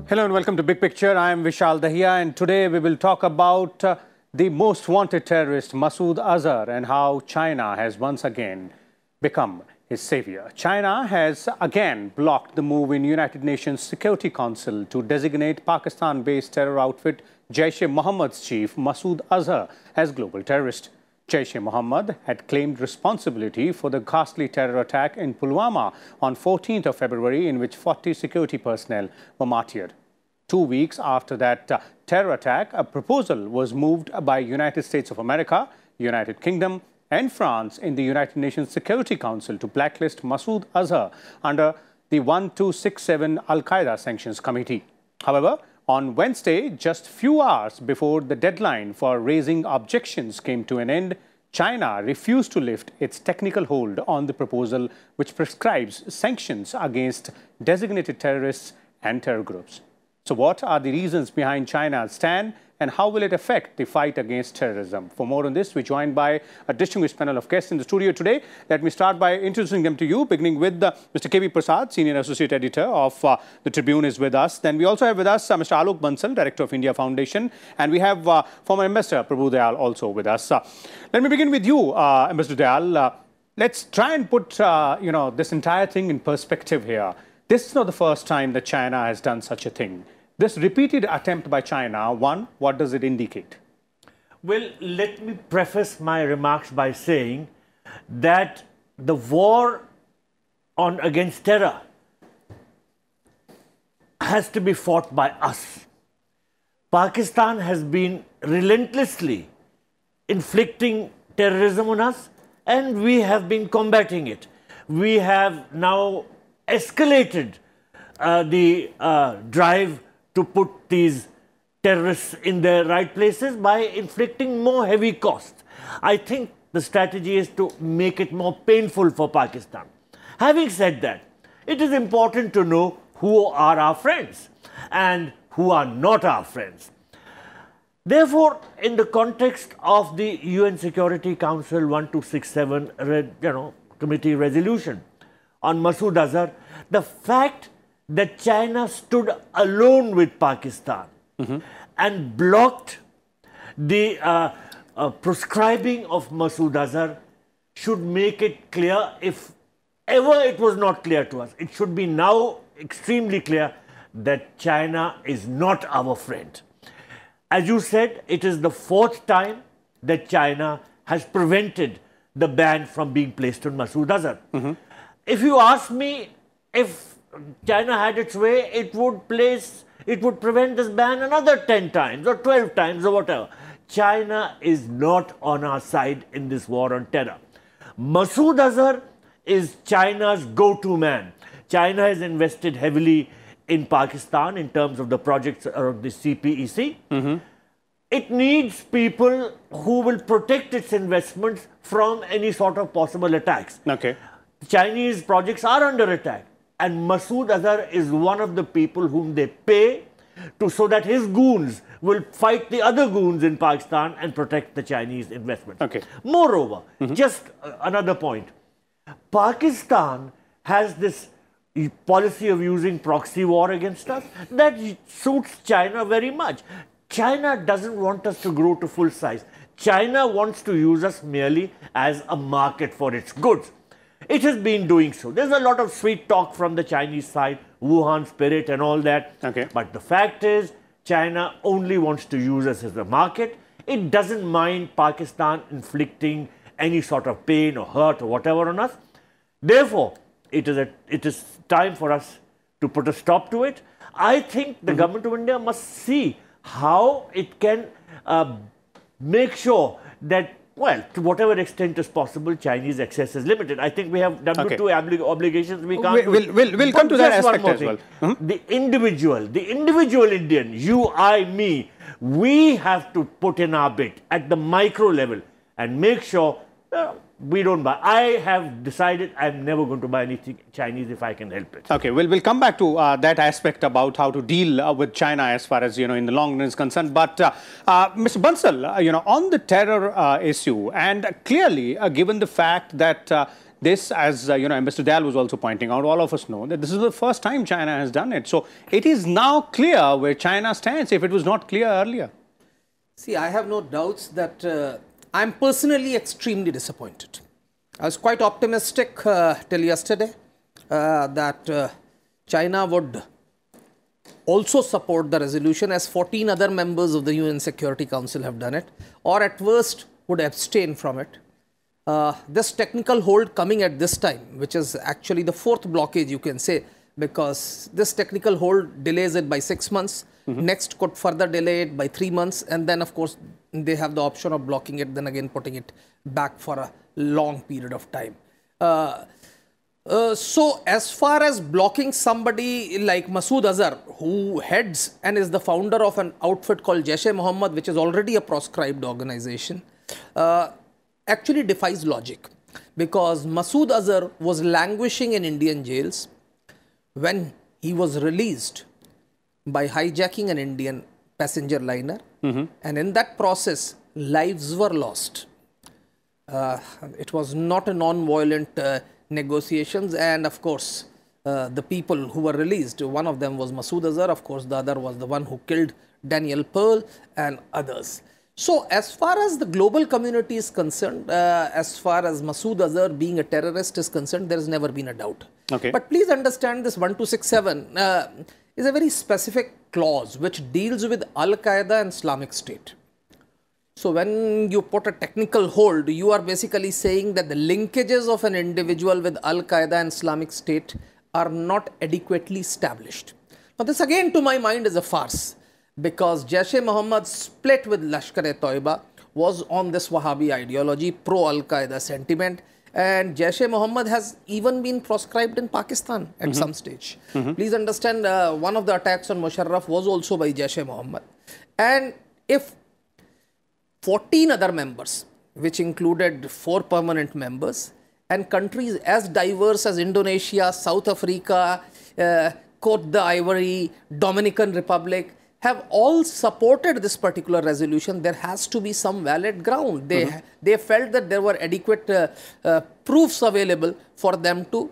Hello and welcome to Big Picture. I am Vishal Dahiya and today we will talk about the most wanted terrorist Masood Azhar and how China has once again become his savior. China has again blocked the move in United Nations Security Council to designate Pakistan-based terror outfit Jaish-e-Mohammad's chief Masood Azhar as global terrorist. Jaish-e-Mohammad had claimed responsibility for the ghastly terror attack in Pulwama on 14th of February in which 40 security personnel were martyred. 2 weeks after that terror attack, a proposal was moved by United States of America, United Kingdom and France in the United Nations Security Council to blacklist Masood Azhar under the 1267 Qaeda Sanctions Committee. However, on Wednesday, just few hours before the deadline for raising objections came to an end, China refused to lift its technical hold on the proposal which prescribes sanctions against designated terrorists and terror groups. So what are the reasons behind China's stand and how will it affect the fight against terrorism? For more on this, we're joined by a distinguished panel of guests in the studio today. Let me start by introducing them to you, beginning with Mr. K.V. Prasad, Senior Associate Editor of The Tribune is with us. Then we also have with us Mr. Alok Bansal, Director of India Foundation. And we have former Ambassador Prabhu Dayal also with us. Let me begin with you, Ambassador Dayal. Let's try and put this entire thing in perspective here. This is not the first time that China has done such a thing. This repeated attempt by China, one, what does it indicate? Well, let me preface my remarks by saying that the war against terror has to be fought by us. Pakistan has been relentlessly inflicting terrorism on us and we have been combating it. We have now escalated the drive to put these terrorists in their right places by inflicting more heavy costs. I think the strategy is to make it more painful for Pakistan. Having said that, it is important to know who are our friends and who are not our friends. Therefore, in the context of the UN Security Council 1267 committee resolution on Masood Azhar, the fact that China stood alone with Pakistan and blocked the prescribing of Masood Azhar should make it clear, if ever it was not clear to us, it should be now extremely clear that China is not our friend. As you said, it is the fourth time that China has prevented the ban from being placed on Masood Azhar. If you ask me, if China had its way, it would prevent this ban another 10 times or 12 times or whatever. China is not on our side in this war on terror. Masood Azhar is China's go-to man. China has invested heavily in Pakistan in terms of the projects of the CPEC. It needs people who will protect its investments from any sort of possible attacks. Chinese projects are under attack. And Masood Azhar is one of the people whom they pay so that his goons will fight the other goons in Pakistan and protect the Chinese investment. Moreover, just another point. Pakistan has this policy of using proxy war against us that suits China very much. China doesn't want us to grow to full size. China wants to use us merely as a market for its goods. It has been doing so. There's a lot of sweet talk from the Chinese side, Wuhan spirit and all that. But the fact is, China only wants to use us as a market. It doesn't mind Pakistan inflicting any sort of pain or hurt or whatever on us. Therefore, it is time for us to put a stop to it. I think the government of India must see how it can make sure that, well, to whatever extent is possible, Chinese access is limited. I think we have W2 obligations. We can't. We'll come to that aspect as well. The individual Indian, you, I, me, we have to put in our bit at the micro level and make sure we don't buy. I have decided I'm never going to buy anything Chinese if I can help it. We'll come back to that aspect about how to deal with China as far as, in the long run is concerned. But Mr. Bansal, on the terror issue, and clearly given the fact that this, as Ambassador Dayal was also pointing out, all of us know that this is the first time China has done it. So it is now clear where China stands, if it was not clear earlier. See, I have no doubts that I'm personally extremely disappointed. I was quite optimistic till yesterday that China would also support the resolution, as 14 other members of the UN Security Council have done it, or at worst would abstain from it. This technical hold coming at this time, which is actually the fourth blockage, you can say, because this technical hold delays it by 6 months. Next could further delay it by 3 months. And then, of course, they have the option of blocking it, then again putting it back for a long period of time. So as far as blocking somebody like Masood Azhar, who heads and is the founder of an outfit called Jaish-e-Mohammad, which is already a proscribed organization, actually defies logic. Because Masood Azhar was languishing in Indian jails when he was released by hijacking an Indian passenger liner. And in that process, lives were lost. It was not a non-violent negotiations, and of course the people who were released, one of them was Masood Azhar, of course the other was the one who killed Daniel Pearl and others. So as far as the global community is concerned, as far as Masood Azhar being a terrorist is concerned, there has never been a doubt. Okay. But please understand, this 1267 is a very specific clause which deals with Al-Qaeda and Islamic State. So when you put a technical hold, you are basically saying that the linkages of an individual with Al-Qaeda and Islamic State are not adequately established. Now this again to my mind is a farce, because Jaish-e-Mohammed split with Lashkar-e-Toiba was on this Wahhabi ideology, pro-Al-Qaeda sentiment, and Jaish-e-Mohammed has even been proscribed in Pakistan at some stage. Please understand, one of the attacks on Musharraf was also by Jaish-e-Mohammed. And if 14 other members, which included 4 permanent members, and countries as diverse as Indonesia, South Africa, Côte d'Ivoire, Dominican Republic, have all supported this particular resolution, there has to be some valid ground. They felt that there were adequate proofs available for them to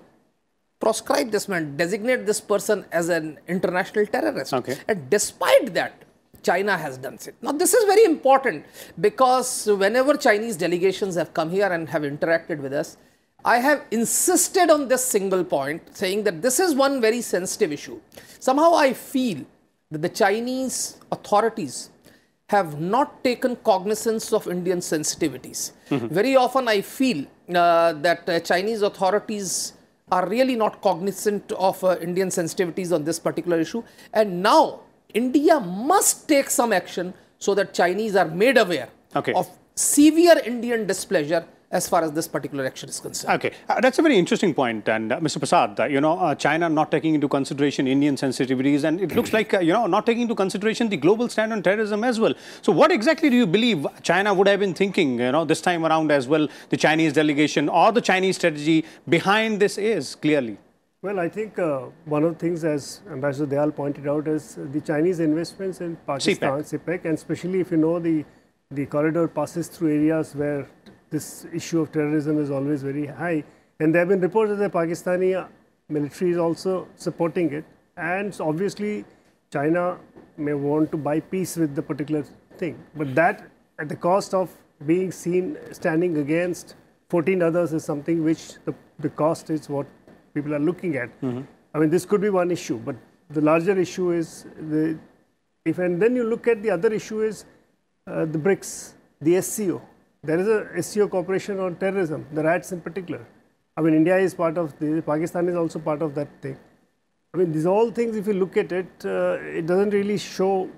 proscribe this man, designate this person as an international terrorist. Okay. And despite that, China has done it. Now, this is very important, because whenever Chinese delegations have come here and have interacted with us, I have insisted on this single point, saying that this is one very sensitive issue. Somehow I feel that the Chinese authorities have not taken cognizance of Indian sensitivities. Very often I feel that Chinese authorities are really not cognizant of Indian sensitivities on this particular issue. And now India must take some action so that Chinese are made aware of severe Indian displeasure as far as this particular action is concerned. Okay, that's a very interesting point. And Mr. Prasad, China not taking into consideration Indian sensitivities, and it looks like, not taking into consideration the global stand on terrorism as well. So what exactly do you believe China would have been thinking, this time around as well, the Chinese delegation or the Chinese strategy behind this is clearly? Well, I think one of the things, as Ambassador Dayal pointed out, is the Chinese investments in Pakistan, CPEC, and especially if you know the corridor passes through areas where this issue of terrorism is always very high. And there have been reports that the Pakistani military is also supporting it. And so obviously, China may want to buy peace with the particular thing. But that, at the cost of being seen standing against 14 others, is something which the cost is what people are looking at. I mean, this could be one issue, but the larger issue is and then you look at the other issue is the BRICS, the SCO. There is a SCO cooperation on terrorism, the rats in particular. I mean, India is part of Pakistan is also part of that thing. I mean, these all things, if you look at it, it doesn't really show,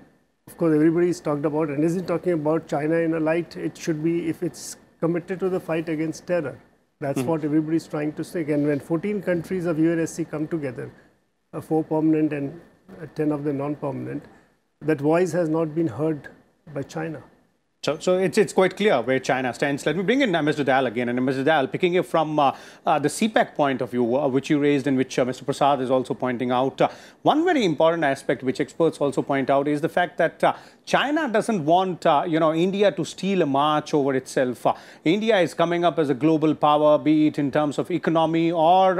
of course, everybody's talked about and isn't talking about China in a light. It should be, if it's committed to the fight against terror. That's what everybody's trying to say. And when 14 countries of UNSC come together, 4 permanent and 10 of them non-permanent, that voice has not been heard by China. So it's quite clear where China stands. Let me bring in Mr. Dal again. And Mr. Dal, picking it from the CPEC point of view, which you raised and which Mr. Prasad is also pointing out, one very important aspect which experts also point out is the fact that China doesn't want India to steal a march over itself. India is coming up as a global power, be it in terms of economy or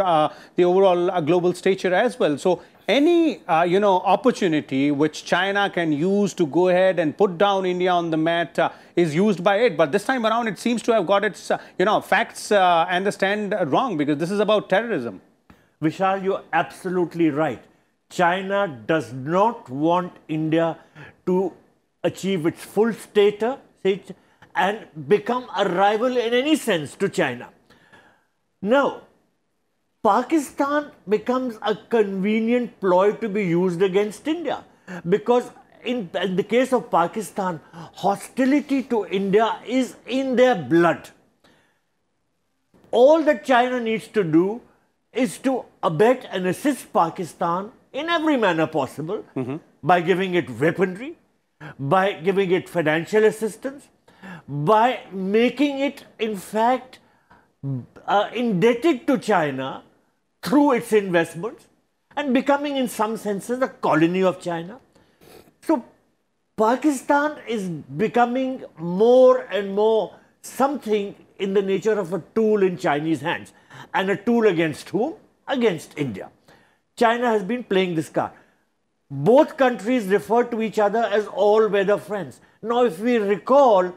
the overall global stature as well. So any opportunity which China can use to go ahead and put down India on the mat is used by it. But this time around, it seems to have got its facts and the stand wrong, because this is about terrorism. Vishal, you're absolutely right. China does not want India to achieve its full status and become a rival in any sense to China. Now, Pakistan becomes a convenient ploy to be used against India, because in the case of Pakistan, hostility to India is in their blood. All that China needs to do is to abet and assist Pakistan in every manner possible, by giving it weaponry, by giving it financial assistance, by making it, in fact, indebted to China through its investments, and becoming in some senses a colony of China. So Pakistan is becoming more and more something in the nature of a tool in Chinese hands. And a tool against whom? Against India. China has been playing this card. Both countries refer to each other as all-weather friends. Now, if we recall,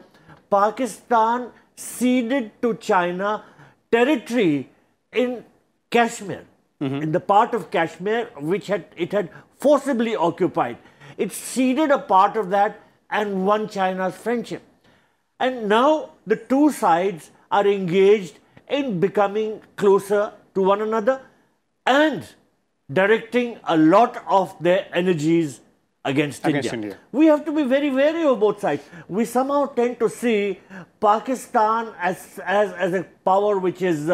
Pakistan ceded to China territory in Kashmir, in the part of Kashmir which it had forcibly occupied. It ceded a part of that and won China's friendship. And now the two sides are engaged in becoming closer to one another and directing a lot of their energies against India. We have to be very wary of both sides. We somehow tend to see Pakistan as a power which is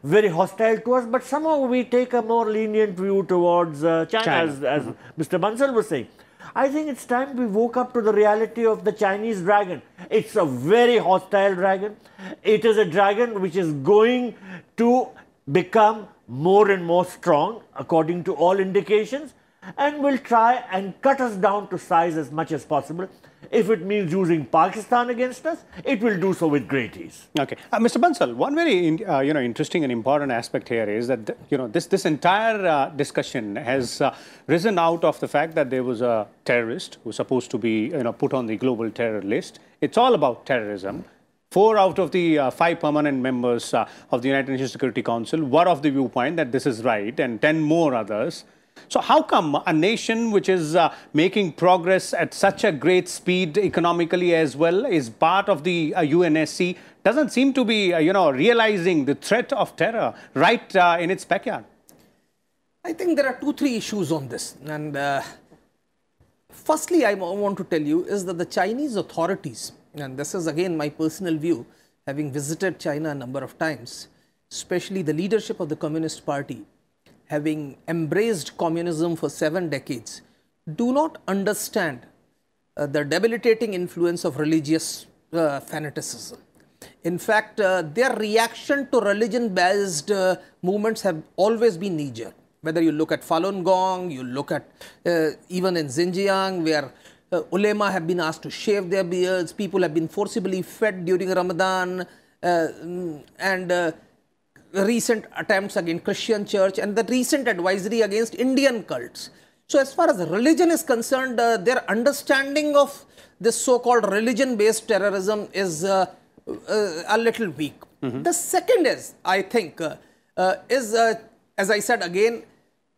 very hostile to us, but somehow we take a more lenient view towards China. As Mr. Bansal was saying. I think it's time we woke up to the reality of the Chinese dragon. It's a very hostile dragon. It is a dragon which is going to become more and more strong, according to all indications, and will try and cut us down to size as much as possible. If it means using Pakistan against us, it will do so with great ease. Okay, Mr. Bansal, one very interesting and important aspect here is that this entire discussion has risen out of the fact that there was a terrorist who was supposed to be put on the global terror list. It's all about terrorism. 4 out of the 5 permanent members of the United Nations Security Council were of the viewpoint that this is right, and 10 more others. So how come a nation which is making progress at such a great speed economically as well, is part of the UNSC, doesn't seem to be realizing the threat of terror right in its backyard? I think there are 2-3 issues on this. And firstly, I want to tell you is that the Chinese authorities, and this is again my personal view, having visited China a number of times, especially the leadership of the Communist Party, having embraced communism for 7 decades, do not understand the debilitating influence of religious fanaticism. In fact, their reaction to religion-based movements have always been knee-jerk. Whether you look at Falun Gong, you look at even in Xinjiang, where ulema have been asked to shave their beards, people have been forcibly fed during Ramadan, and recent attempts against Christian church, and the recent advisory against Indian cults. So as far as religion is concerned, their understanding of this so-called religion-based terrorism is a little weak. The second is, I think, as I said again,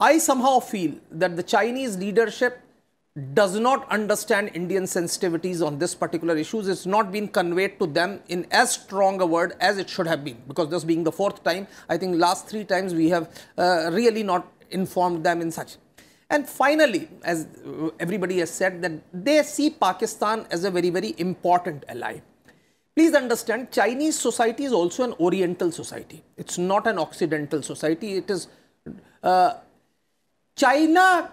I somehow feel that the Chinese leadership does not understand Indian sensitivities on this particular issues. It's not been conveyed to them in as strong a word as it should have been, because this being the 4th time, I think last 3 times we have really not informed them in such. And finally, as everybody has said, that they see Pakistan as a very, very important ally. Please understand, Chinese society is also an Oriental society. It's not an Occidental society. It is China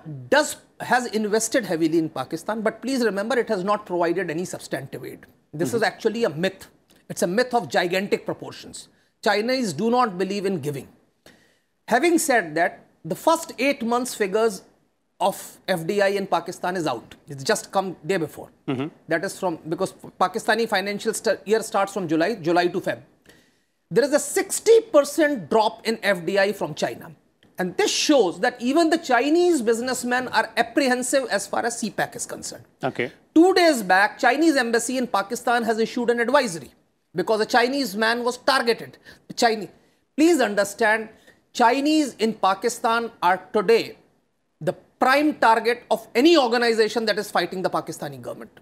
has invested heavily in Pakistan, but please remember, it has not provided any substantive aid. This is actually a myth. It's a myth of gigantic proportions. Chinese do not believe in giving. Having said that, the first 8 months figures of FDI in Pakistan is out. It's just come day before. That is from, because Pakistani financial year starts from July to Feb. There is a 60% drop in FDI from China. And this shows that even the Chinese businessmen are apprehensive as far as CPEC is concerned. Okay. 2 days back, Chinese embassy in Pakistan has issued an advisory because a Chinese man was targeted. Please understand, Chinese in Pakistan are today the prime target of any organization that is fighting the Pakistani government.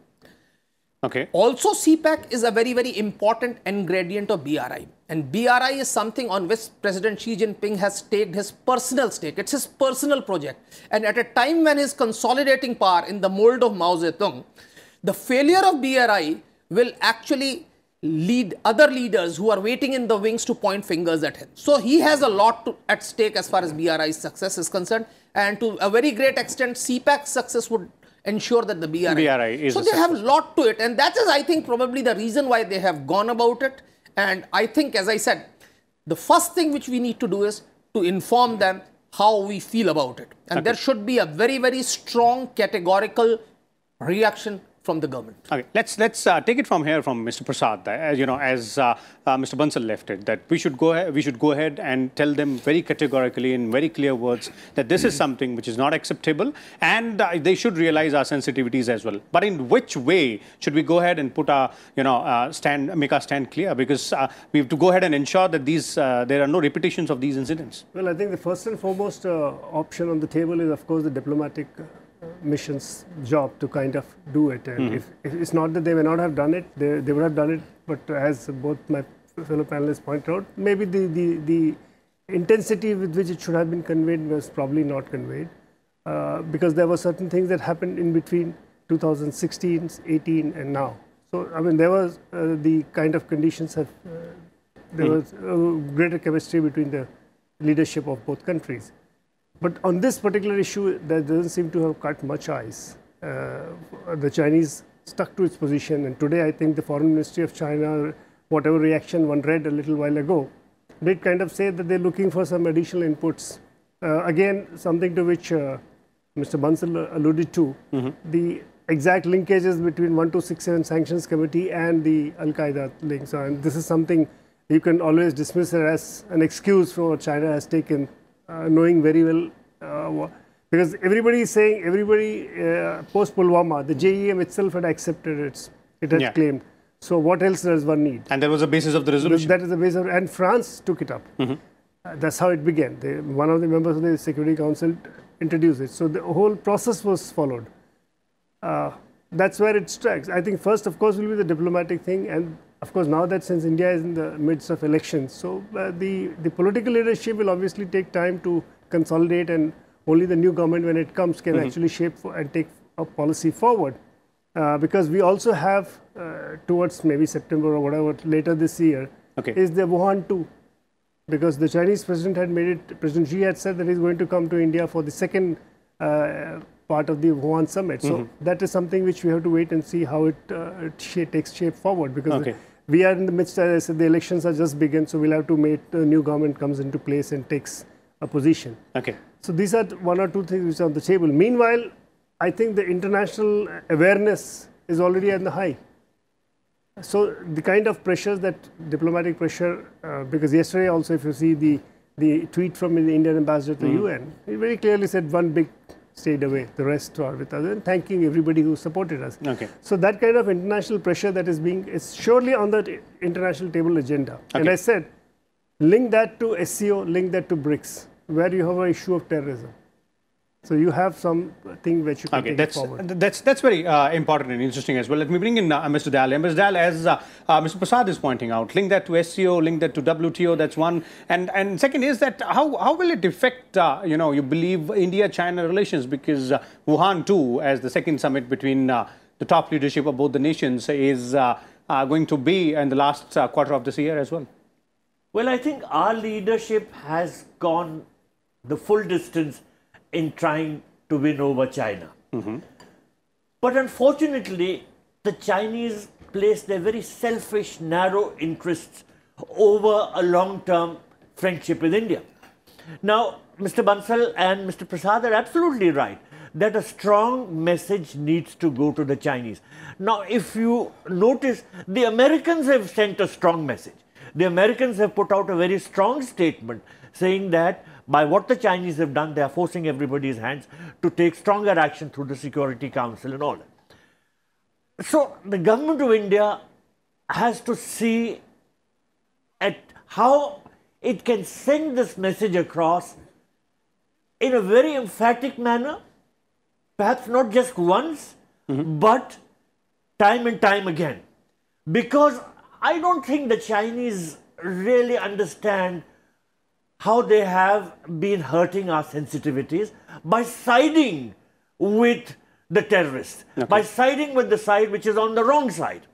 Okay. Also, CPEC is a very, very important ingredient of BRI. And BRI is something on which President Xi Jinping has staked his personal stake. It's his personal project. And at a time when he's consolidating power in the mold of Mao Zedong, the failure of BRI will actually lead other leaders who are waiting in the wings to point fingers at him. So he has a lot at stake as far as BRI's success is concerned. And to a very great extent, CPEC's success would ensure that the BRI is so they have a lot to it, and that is, I think, probably the reason why they have gone about it. And I think, as I said, the first thing which we need to do is to inform them how we feel about it, and there should be a very, very strong categorical reaction from the government. Okay, let's take it from here from Mr. Prasad. You know, as Mr. Bansal left it, that we should go ahead and tell them very categorically in very clear words that this is something which is not acceptable, and they should realize our sensitivities as well. But in which way should we go ahead and put our make our stand clear? Because we have to go ahead and ensure that there are no repetitions of these incidents. Well, I think the first and foremost option on the table is, of course, the diplomatic mission's job to kind of do it. And if it's not that they may not have done it, they would have done it. But as both my fellow panelists pointed out, maybe the intensity with which it should have been conveyed was probably not conveyed, because there were certain things that happened in between 2016, 18, and now. So, I mean, there was the kind of conditions have, there was greater chemistry between the leadership of both countries. But on this particular issue, that doesn't seem to have cut much ice. The Chinese stuck to its position, and today I think the Foreign Ministry of China, whatever reaction one read a little while ago, did kind of say that they're looking for some additional inputs. Again, something to which Mr. Bansal alluded to, the exact linkages between 1267 Sanctions Committee and the Al-Qaeda links. And this is something you can always dismiss it as an excuse for what China has taken, knowing very well, because everybody is saying, post-Pulwama, the JEM itself had accepted it had claimed. So what else does one need? And that was the basis of the resolution. That is the basis, and France took it up. That's how it began. One of the members of the Security Council introduced it. So the whole process was followed. That's where it strikes. I think first, of course, will be the diplomatic thing, and of course, now that since India is in the midst of elections, so the political leadership will obviously take time to consolidate, and only the new government, when it comes, can actually shape and take a policy forward. Because we also have, towards maybe September or whatever, later this year, is the Wuhan 2. Because the Chinese president had made it, President Xi had said that he's going to come to India for the second part of the Wuhan summit. So that is something which we have to wait and see how it takes shape forward. Because we are in the midst, as I said, the elections are just begun, so we'll have to wait the new government comes into place and takes a position. So these are one or two things which are on the table. Meanwhile, I think the international awareness is already at the high. So the kind of pressures that diplomatic pressure, because yesterday also, if you see the tweet from the Indian ambassador to the UN, he very clearly said one big stayed away, the rest are with us, and thanking everybody who supported us. So that kind of international pressure that is surely on the international table agenda. And I said, link that to SCO, link that to BRICS, where you have an issue of terrorism. So you have something which you can take forward. That's very important and interesting as well. Let me bring in Mr. Dal. Mr. Dal, as Mr. Prasad is pointing out, link that to SCO, link that to WTO, that's one. And second is that how will it affect, you believe, India-China relations? Because Wuhan 2, as the second summit between the top leadership of both the nations, is going to be in the last quarter of this year as well. Well, I think our leadership has gone the full distance in trying to win over China. But unfortunately, the Chinese place their very selfish, narrow interests over a long-term friendship with India. Now, Mr. Bansal and Mr. Prasad are absolutely right that a strong message needs to go to the Chinese. Now, if you notice, the Americans have sent a strong message. The Americans have put out a very strong statement saying that by what the Chinese have done, they are forcing everybody's hands to take stronger action through the Security Council and all that. So, the government of India has to see at how it can send this message across in a very emphatic manner, perhaps not just once, but time and time again. Because I don't think the Chinese really understand how they have been hurting our sensitivities by siding with the terrorists, by siding with the side which is on the wrong side.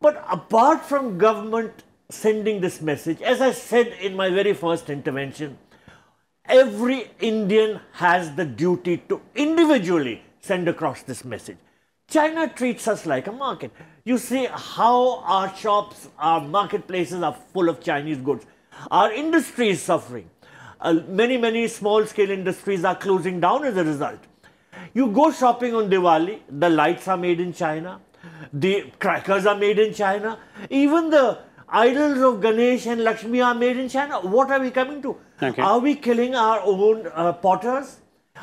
But apart from government sending this message, as I said in my very first intervention, every Indian has the duty to individually send across this message. China treats us like a market. You see how our shops, our marketplaces are full of Chinese goods. Our industry is suffering. Many small-scale industries are closing down as a result. You go shopping on Diwali, the lights are made in China, the crackers are made in China, even the idols of Ganesh and Lakshmi are made in China. What are we coming to? Are we killing our own potters?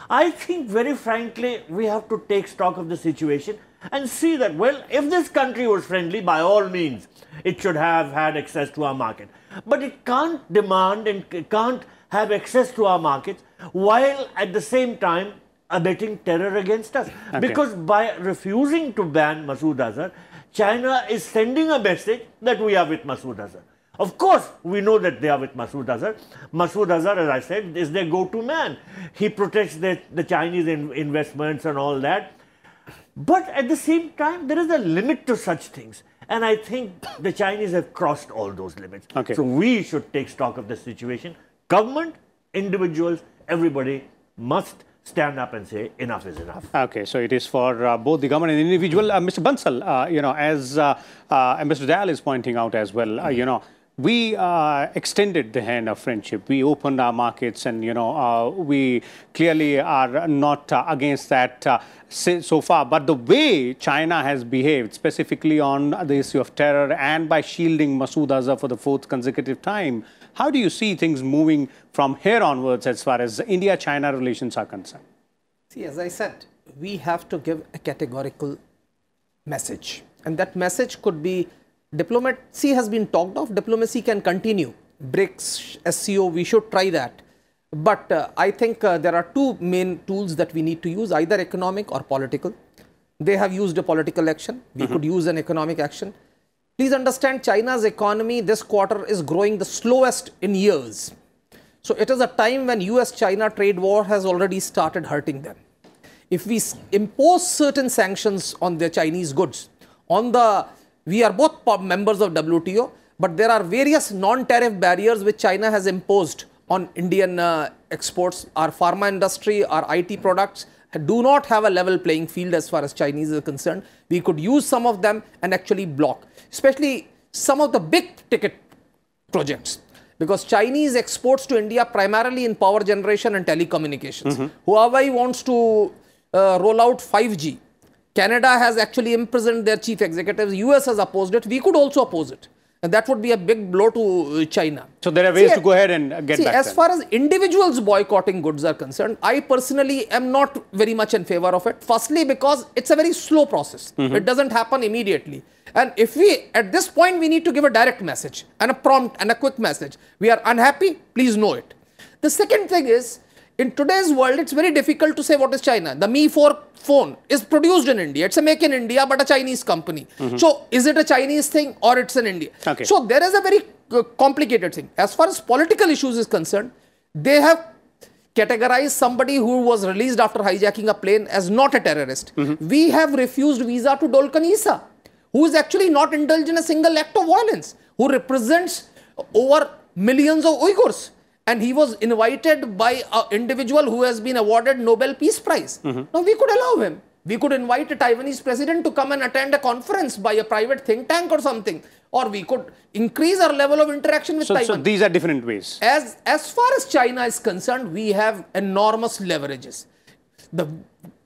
I think, very frankly, we have to take stock of the situation and see that, well, if this country was friendly, by all means, it should have had access to our market. But it can't demand and it can't have access to our markets while at the same time abetting terror against us. Because by refusing to ban Masood Azhar, China is sending a message that we are with Masood Azhar. Of course, we know that they are with Masood Azhar. Masood Azhar, as I said, is their go-to man. He protects the Chinese investments and all that. But at the same time, there is a limit to such things. And I think the Chinese have crossed all those limits. So we should take stock of the situation. Government, individuals, everybody must stand up and say enough is enough. Okay, so it is for both the government and the individual. Mr. Bansal, you know, as Ambassador Dayal is pointing out as well, you know, we extended the hand of friendship. We opened our markets and, you know, we clearly are not against that so far. But the way China has behaved, specifically on the issue of terror and by shielding Masood Azhar for the 4th consecutive time, how do you see things moving from here onwards as far as India-China relations are concerned? See, as I said, we have to give a categorical message. And that message could be diplomacy has been talked of. Diplomacy can continue. BRICS, SCO, we should try that. But I think there are two main tools that we need to use, either economic or political. They have used a political action. We could use an economic action. Please understand, China's economy this quarter is growing the slowest in years. So it is a time when US-China trade war has already started hurting them. If we impose certain sanctions on the Chinese goods, we are both members of WTO, but there are various non-tariff barriers which China has imposed on Indian exports. Our pharma industry, our IT products do not have a level playing field as far as Chinese is concerned. We could use some of them and actually block, especially some of the big ticket projects. Because Chinese exports to India primarily in power generation and telecommunications. Huawei wants to roll out 5G. Canada has actually imprisoned their chief executives. US has opposed it. We could also oppose it. And that would be a big blow to China. So there are ways to go ahead and get back. As far as individuals boycotting goods are concerned, I personally am not very much in favor of it. Firstly, because it's a very slow process. It doesn't happen immediately. And if we, at this point, we need to give a direct message and a prompt and a quick message. We are unhappy, please know it. The second thing is, in today's world, it's very difficult to say what is China. The Mi 4 phone is produced in India. It's a make in India, but a Chinese company. So, is it a Chinese thing or it's in India? So, there is a very complicated thing. As far as political issues is concerned, they have categorized somebody who was released after hijacking a plane as not a terrorist. We have refused visa to Dolkan Issa, who is actually not indulged in a single act of violence, who represents over millions of Uyghurs. And he was invited by an individual who has been awarded Nobel Peace Prize. Now, we could allow him. We could invite a Taiwanese president to come and attend a conference by a private think tank or something. Or we could increase our level of interaction with Taiwan. So these are different ways. As far as China is concerned, we have enormous leverages. The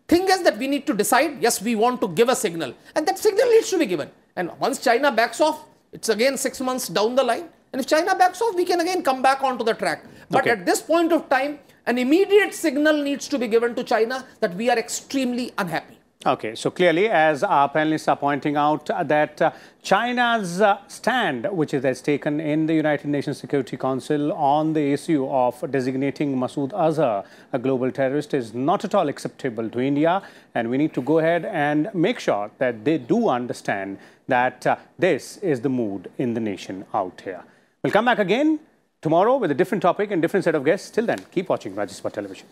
thing is that we need to decide, yes, we want to give a signal. And that signal needs to be given. And once China backs off, it's again 6 months down the line. And if China backs off, we can again come back onto the track. But at this point of time, an immediate signal needs to be given to China that we are extremely unhappy. Okay, so clearly, as our panelists are pointing out, that China's stand, which it has taken in the United Nations Security Council on the issue of designating Masood Azhar a global terrorist, is not at all acceptable to India. And we need to go ahead and make sure that they do understand that this is the mood in the nation out here. We'll come back again tomorrow with a different topic and different set of guests. Till then, keep watching Rajya Sabha Television.